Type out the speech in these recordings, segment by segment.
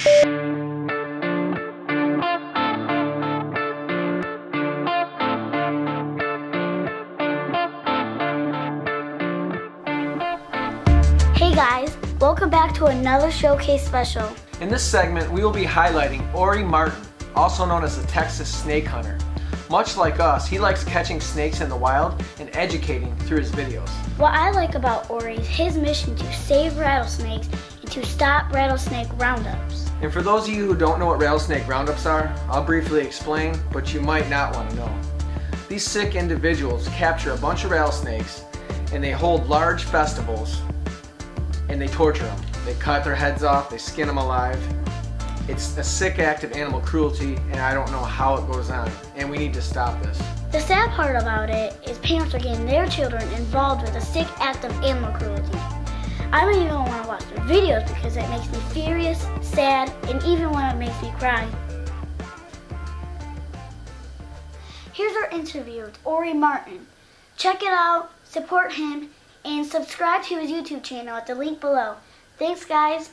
Hey guys, welcome back to another showcase special. In this segment, we will be highlighting Orry Martin, also known as the Texas snake hunter. Much like us, he likes catching snakes in the wild and educating through his videos. What I like about Orry is his mission to save rattlesnakes and to stop rattlesnake roundups. And for those of you who don't know what rattlesnake roundups are, I'll briefly explain, but you might not want to know. These sick individuals capture a bunch of rattlesnakes and they hold large festivals and they torture them. They cut their heads off, they skin them alive. It's a sick act of animal cruelty, and I don't know how it goes on, and we need to stop this. The sad part about it is parents are getting their children involved with a sick act of animal cruelty. I don't even want to watch their videos because it makes me furious, sad, and even when it makes me cry. Here's our interview with Orry Martin. Check it out, support him, and subscribe to his YouTube channel at the link below. Thanks guys.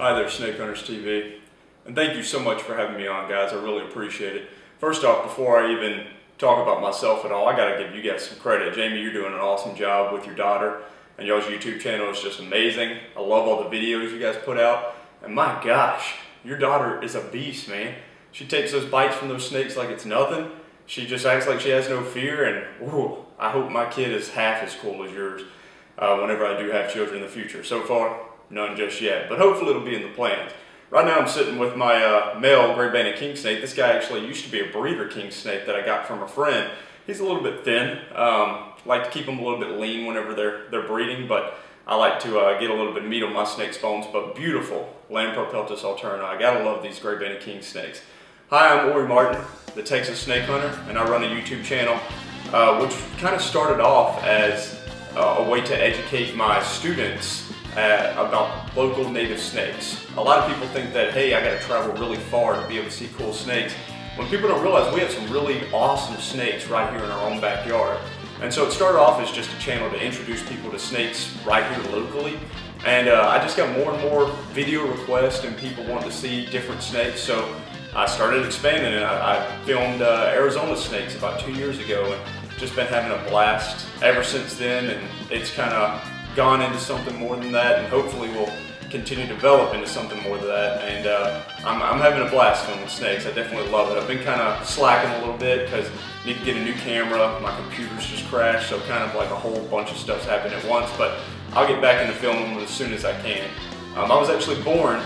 Hi there, SnakeHuntersTV, and thank you so much for having me on, guys. I really appreciate it. First off, before I even talk about myself at all, I gotta give you guys some credit. Jamie, you're doing an awesome job with your daughter, and y'all's YouTube channel is just amazing. I love all the videos you guys put out, and my gosh, your daughter is a beast, man. She takes those bites from those snakes like it's nothing. She just acts like she has no fear, and ooh, I hope my kid is half as cool as yours whenever I do have children in the future. So far, none just yet, but hopefully it'll be in the plans. Right now I'm sitting with my male gray banded king snake. This guy actually used to be a breeder king snake that I got from a friend. He's a little bit thin. Like to keep him a little bit lean whenever they're breeding, but I like to get a little bit of meat on my snake's bones. But beautiful Lamprobeltis alterna. I gotta love these gray banded king snakes. Hi, I'm Orry Martin, the Texas snake hunter, and I run a YouTube channel which kind of started off as a way to educate my students about local native snakes. A lot of people think that, hey, I gotta travel really far to be able to see cool snakes, when people don't realize we have some really awesome snakes right here in our own backyard. And so it started off as just a channel to introduce people to snakes right here locally. And I just got more and more video requests and people wanting to see different snakes, so I started expanding and I filmed Arizona snakes about 2 years ago and just been having a blast ever since then, and it's kind of gone into something more than that, and hopefully we'll continue to develop into something more than that. And I'm having a blast filming snakes. I definitely love it. I've been kind of slacking a little bit because I need to get a new camera. My computer's just crashed, so kind of like a whole bunch of stuff's happening at once, but I'll get back into filming them as soon as I can. I was actually born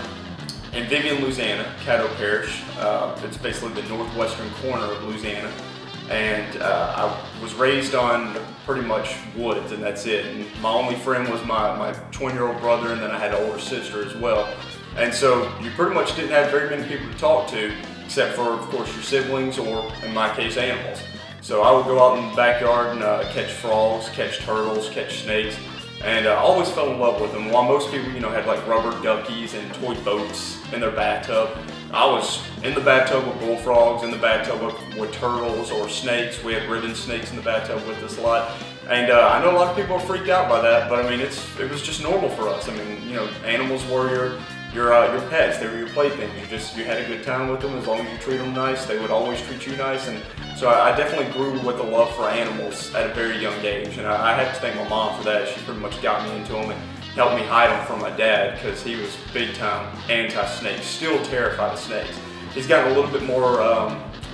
in Vivian, Louisiana, Caddo Parish. It's basically the northwestern corner of Louisiana. And I was raised on pretty much woods, and that's it. And my only friend was my 20-year-old brother, and then I had an older sister as well. And so you pretty much didn't have very many people to talk to, except for, of course, your siblings, or in my case, animals. So I would go out in the backyard and catch frogs, catch turtles, catch snakes, and I always fell in love with them. While most people, you know, had like rubber duckies and toy boats in their bathtub, I was in the bathtub with bullfrogs, in the bathtub with turtles or snakes. We had ribbon snakes in the bathtub with us a lot. And I know a lot of people are freaked out by that, but I mean, it was just normal for us. I mean, you know, animals were your pets. They were your playthings. You had a good time with them. As long as you treat them nice, they would always treat you nice. And so I definitely grew with a love for animals at a very young age. And I have to thank my mom for that. She pretty much got me into them and helped me hide them from my dad, because he was big time anti-snake, still terrified of snakes. He's gotten a little bit more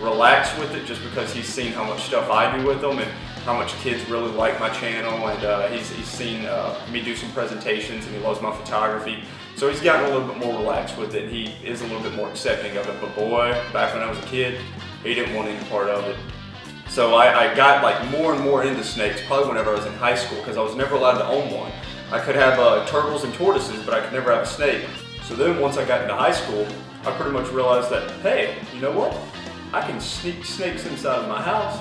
relaxed with it, just because he's seen how much stuff I do with them and how much kids really like my channel, and he's seen me do some presentations, and he loves my photography. So he's gotten a little bit more relaxed with it, and he is a little bit more accepting of it. But boy, back when I was a kid, he didn't want any part of it. So I got like more and more into snakes probably whenever I was in high school, because I was never allowed to own one. I could have turtles and tortoises, but I could never have a snake. So then once I got into high school, I pretty much realized that, hey, you know what? I can sneak snakes inside of my house.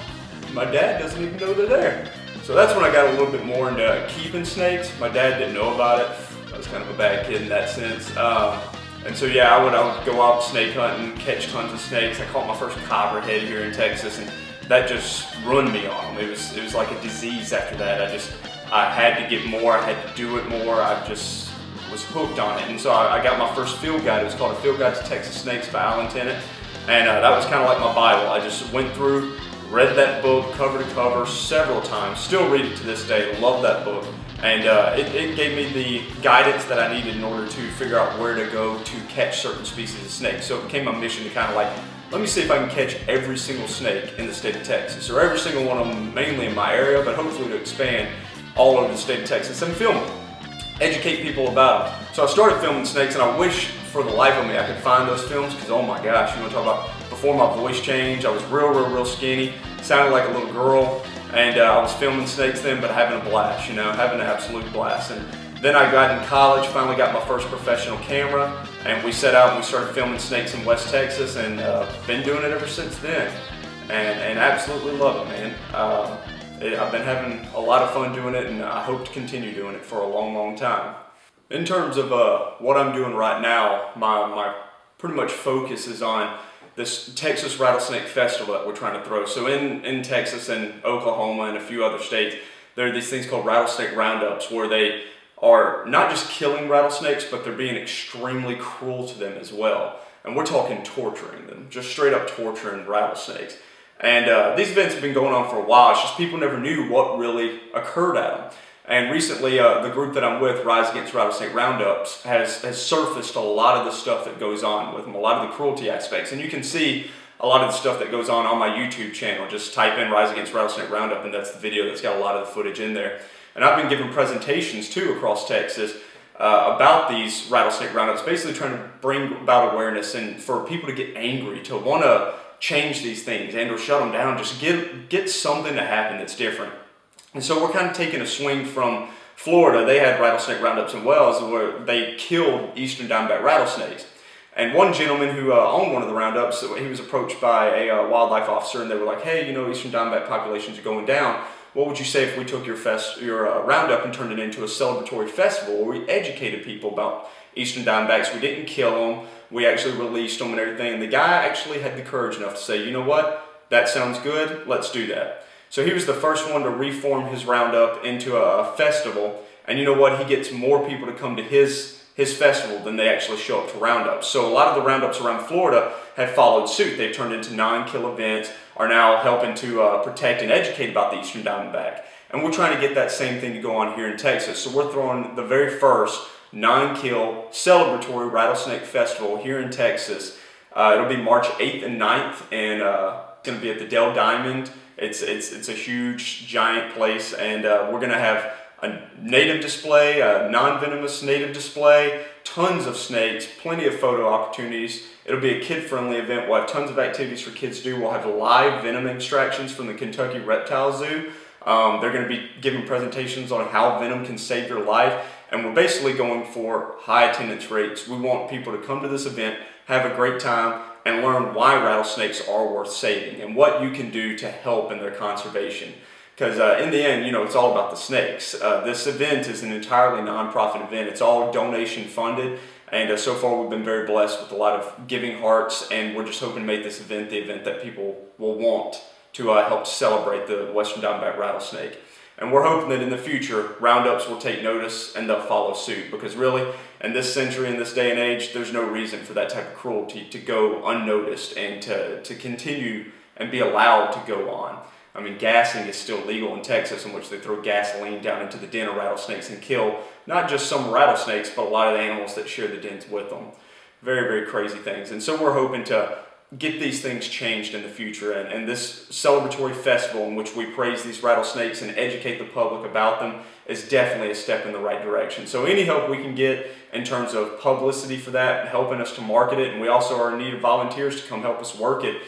My dad doesn't even know they're there. So that's when I got a little bit more into keeping snakes. My dad didn't know about it. I was kind of a bad kid in that sense. And so yeah, I would go out snake hunting, catch tons of snakes. I caught my first copperhead here in Texas, and that just ruined me on them. It was like a disease after that. I had to get more, I had to do it more. I just was hooked on it. And so I got my first field guide. It was called A Field Guide to Texas Snakes by Alan Tennant. And that was kind of like my Bible. I just went through, read that book cover to cover several times, still read it to this day, love that book. And it gave me the guidance that I needed in order to figure out where to go to catch certain species of snakes. So it became my mission to kind of like, let me see if I can catch every single snake in the state of Texas, or every single one of them mainly in my area, but hopefully to expand all over the state of Texas and film them, educate people about them. So I started filming snakes, and I wish for the life of me I could find those films, because oh my gosh, you want to talk about before my voice changed, I was real skinny, sounded like a little girl, and I was filming snakes then, but having a blast, you know, having an absolute blast. And then I got in college, finally got my first professional camera, and we set out and we started filming snakes in West Texas, and been doing it ever since then, and absolutely love it, man. I've been having a lot of fun doing it, and I hope to continue doing it for a long time. In terms of what I'm doing right now, my pretty much focus is on this Texas Rattlesnake Festival that we're trying to throw. So in Texas and Oklahoma and a few other states, there are these things called rattlesnake roundups, where they are not just killing rattlesnakes, but they're being extremely cruel to them as well. And we're talking torturing them, just straight up torturing rattlesnakes. And these events have been going on for a while. It's just people never knew what really occurred at them. And recently, the group that I'm with, Rise Against Rattlesnake Roundups, has surfaced a lot of the stuff that goes on with them, a lot of the cruelty aspects. And you can see a lot of the stuff that goes on my YouTube channel. Just type in Rise Against Rattlesnake Roundup, and that's the video that's got a lot of the footage in there. And I've been giving presentations too across Texas about these rattlesnake roundups, basically trying to bring about awareness and for people to get angry, to want to change these things and or shut them down, just get something to happen that's different. And so we're kind of taking a swing from Florida. They had rattlesnake roundups in Wells where they killed eastern diamondback rattlesnakes. And one gentleman who owned one of the roundups, he was approached by a wildlife officer, and they were like, hey, you know, eastern diamondback populations are going down. What would you say if we took your roundup and turned it into a celebratory festival where we educated people about eastern diamondbacks? We didn't kill them. We actually released them and everything. And the guy actually had the courage enough to say, you know what? That sounds good. Let's do that. So he was the first one to reform his roundup into a festival. And you know what? He gets more people to come to his festival than they actually show up to roundups. So a lot of the roundups around Florida have followed suit. They've turned into non-kill events, are now helping to protect and educate about the eastern diamondback. And we're trying to get that same thing to go on here in Texas. So we're throwing the very first non-kill celebratory rattlesnake festival here in Texas. It'll be March 8th and 9th, and it's going to be at the Dell Diamond. It's a huge, giant place, and we're going to have a native display, a non-venomous native display, tons of snakes, plenty of photo opportunities. It'll be a kid-friendly event. We'll have tons of activities for kids to do. We'll have live venom extractions from the Kentucky Reptile Zoo. They're going to be giving presentations on how venom can save your life. And we're basically going for high attendance rates. We want people to come to this event, have a great time, and learn why rattlesnakes are worth saving and what you can do to help in their conservation. Because in the end, you know, it's all about the snakes. This event is an entirely non-profit event. It's all donation funded. And so far we've been very blessed with a lot of giving hearts, and we're just hoping to make this event the event that people will want to help celebrate the western diamondback rattlesnake. And we're hoping that in the future, roundups will take notice and they'll follow suit, because really, in this century, in this day and age, there's no reason for that type of cruelty to go unnoticed and to continue and be allowed to go on. I mean, gassing is still legal in Texas, in which they throw gasoline down into the den of rattlesnakes and kill not just some rattlesnakes, but a lot of the animals that share the dens with them. Very, very crazy things. And so we're hoping to get these things changed in the future. And this celebratory festival in which we praise these rattlesnakes and educate the public about them is definitely a step in the right direction. So any help we can get in terms of publicity for that, helping us to market it, and we also are in need of volunteers to come help us work it.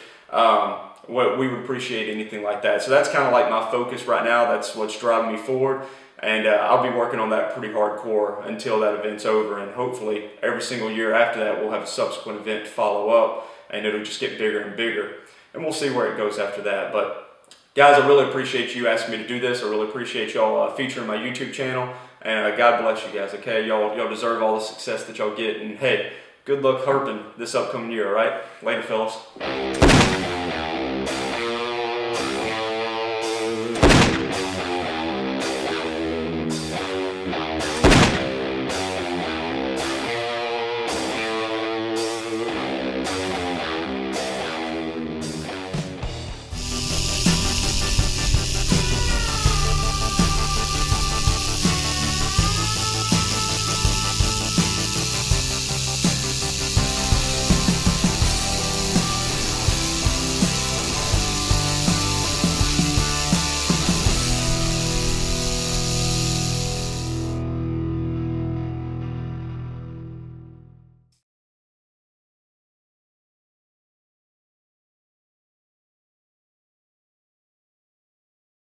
we would appreciate anything like that. So that's kind of like my focus right now. That's what's driving me forward. And I'll be working on that pretty hardcore until that event's over. And hopefully every single year after that, we'll have a subsequent event to follow up, and it'll just get bigger and bigger. And we'll see where it goes after that. But guys, I really appreciate you asking me to do this. I really appreciate y'all featuring my YouTube channel. And God bless you guys, okay? Y'all deserve all the success that y'all get. And hey, good luck herping this upcoming year, all right? Later, fellas.